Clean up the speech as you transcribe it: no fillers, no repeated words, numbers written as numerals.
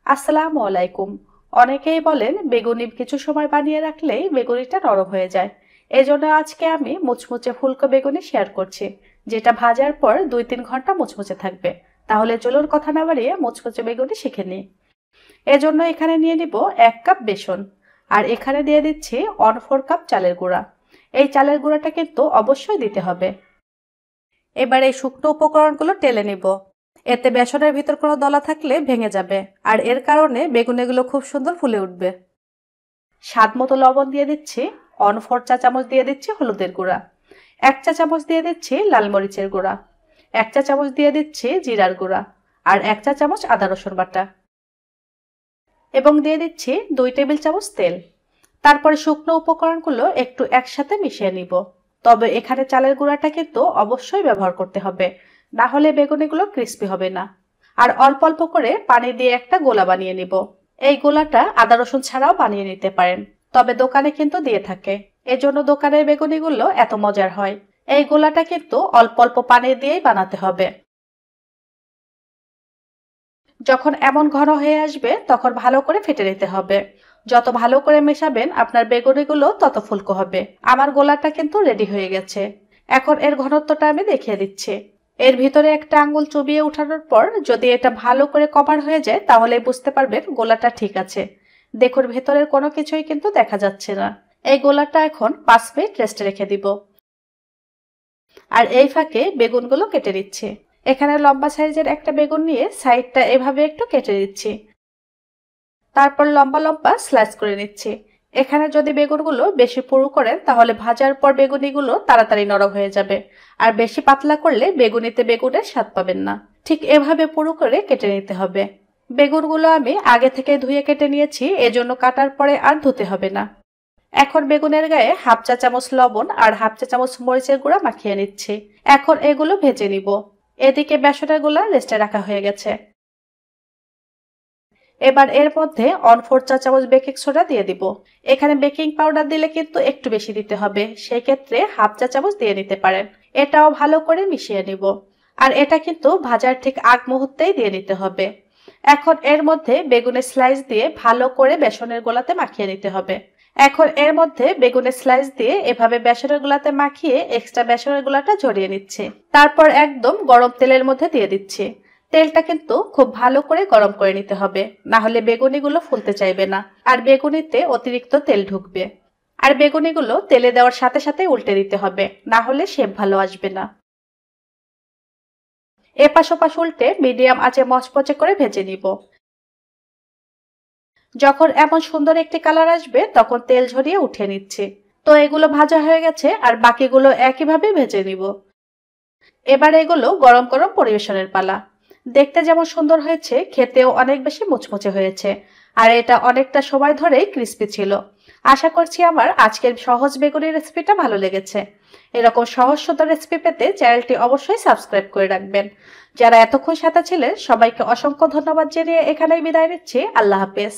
আসসালামু আলাইকুম। অনেকেই বলেন বেগুনি কিছু সময় বানিয়ে রাখলেই বেগুনিটা নরম হয়ে যায়। এজন্য আজকে আমি মুচমুচে ফুলকো বেগুনি শেয়ার করছি, যেটা ভাজার পর 2-3 ঘন্টা মুচমুচে থাকবে। তাহলে চলুন কথা না বাড়িয়ে মুচমুচে বেগুনি শিখে নিই। এজন্য এখানে নিয়ে নিব 1 কাপ বেসন, আর এখানে দিয়ে দিচ্ছি 1/4 কাপ চালের গুঁড়া। এই চালের গুঁড়াটা কিন্তু অবশ্যই দিতে হবে। এবার এই শুকনো উপকরণগুলো টেলে নিব। এতে বেসনের ভিতর কোনো দলা থাকলে ভেঙে যাবে, আর এর কারণে বেগুনিগুলো খুব সুন্দর ফুলে উঠবে। স্বাদ মতো লবণ দিয়ে দিচ্ছি, 1/4 চা চামচ দিয়ে দিচ্ছি হলুদের গুঁড়া, 1 চা চামচ দিয়ে দিচ্ছি লাল মরিচের গুঁড়া, 1 চা চামচ দিয়ে দিচ্ছি জিরার গুঁড়া, আর 1 চা চামচ আদা রসুন বাটা, এবং দিয়ে দিচ্ছি 2 টেবিল চামচ তেল। তারপরে শুকনো উপকরণগুলো একটু একসাথে মিশিয়ে নিব। তবে এখানে চালের গুঁড়াটা কিন্তু অবশ্যই ব্যবহার করতে হবে, না হলে বেগুনিগুলো ক্রিস্পি হবে না। আর অল্প অল্প করে পানি দিয়ে একটা গোলা বানিয়ে নিব। এই গোলাটা আদা রসুন ছাড়াও বানিয়ে নিতে পারেন, তবে দোকানে কিন্তু দিয়ে থাকে, এজন্য দোকানের বেগুনিগুলো এত মজার হয়। এই গোলাটা কিন্তু অল্প অল্প পানি দিয়েই বানাতে হবে। যখন এমন ঘন হয়ে আসবে তখন ভালো করে ফেটে নিতে হবে। যত ভালো করে মেশাবেন আপনার বেগুনিগুলো তত ফুলকো হবে। আমার গোলাটা কিন্তু রেডি হয়ে গেছে। এখন এর ঘনত্বটা আমি দেখিয়ে দিচ্ছি। এর ভিতরে একটা আঙ্গুল চুবিয়ে উঠানোর পর যদি এটা ভালো করে কভার হয়ে যায় তাহলে বুঝতে পারবেন গোলাটা ঠিক আছে। দেখুন ভেতরের কোনো কিছুই কিন্তু দেখা যাচ্ছে না। এই গোলাটা এখন 5 মিনিট রেস্টে রেখে দিব। আর এই ফাঁকে বেগুনগুলো কেটে নিচ্ছি। এখানে লম্বা সাইজের একটা বেগুন নিয়ে সাইডটা এভাবে একটু কেটে দিচ্ছি, তারপর লম্বা লম্বা স্লাইস করে নিচ্ছি। এখানে যদি বেগুনগুলো বেশি পুরু করেন তাহলে ভাজার পর বেগুনিগুলো তাড়াতাড়ি নরম হয়ে যাবে, আর বেশি পাতলা করলে বেগুনিতে বেগুনের স্বাদ পাবেন না। ঠিক এভাবে পুরু করে কেটে নিতে হবে। বেগুনগুলো আমি আগে থেকে ধুয়ে কেটে নিয়েছি, এজন্য কাটার পরে আর ধুতে হবে না। এখন বেগুনের গায়ে 1/2 চা চামচ লবণ আর 1/2 চা চামচ মরিচের গুঁড়া মাখিয়ে নিচ্ছি। এখন এগুলো ভেজে নিব। এদিকে বেসনের গুলা রেস্টে রাখা হয়ে গেছে। এবার এর মধ্যে 1/4 চা চামচ বেকিং সোডা দিয়ে দিব। এখানে বেকিং পাউডার দিলে কিন্তু একটু বেশি দিতে হবে, সেই ক্ষেত্রে 1/2 চা চামচ দিয়ে নিতে পারেন। এটাও ভালো করে মিশিয়ে নিব। আর এটা কিন্তু ভাজার ঠিক আগ মুহূর্তেই দিয়ে নিতে হবে। এখন এর মধ্যে বেগুনের স্লাইস দিয়ে ভালো করে বেসনের গোলাতে মাখিয়ে নিতে হবে। এখন এর মধ্যে বেগুনের স্লাইস দিয়ে এভাবে বেসনের গোলাতে মাখিয়ে এক্সট্রা বেসনের গোলাটা ঝরিয়ে নিচ্ছে। তারপর একদম গরম তেলের মধ্যে দিয়ে দিচ্ছে। তেলটা কিন্তু খুব ভালো করে গরম করে নিতে হবে, না হলে বেগুনিগুলো ফুলতে চাইবে না, আর বেগুনিতে অতিরিক্ত তেল ঢুকবে। আর বেগুনিগুলো তেলে দেওয়ার সাথে সাথে উল্টে দিতে হবে, না হলে শেপ ভালো আসবে না। এপাশ ওপাশ উল্টে মিডিয়াম আঁচে মচমচে করে ভেজে নিব। যখন এমন সুন্দর একটি কালার আসবে তখন তেল ঝরিয়ে উঠিয়ে নিচ্ছি। তো এগুলো ভাজা হয়ে গেছে, আর বাকিগুলো একইভাবে ভেজে নিব। এবার এগুলো গরম গরম পরিবেশনের পালা। দেখতে যেমন সুন্দর হয়েছে, খেতেও অনেক বেশি মুচমুচে হয়েছে, আর এটা অনেকটা সময় ধরেই ক্রিস্পি ছিল। আশা করছি আমার আজকের সহজ বেগুনি রেসিপিটা ভালো লেগেছে। এরকম সহজ সুন্দর রেসিপি পেতে চ্যানেলটি অবশ্যই সাবস্ক্রাইব করে রাখবেন। যারা এতক্ষণ সাথে ছিলেন সবাইকে অসংখ্য ধন্যবাদ জানিয়ে এখানেই বিদায় নিচ্ছি। আল্লাহ হাফেজ।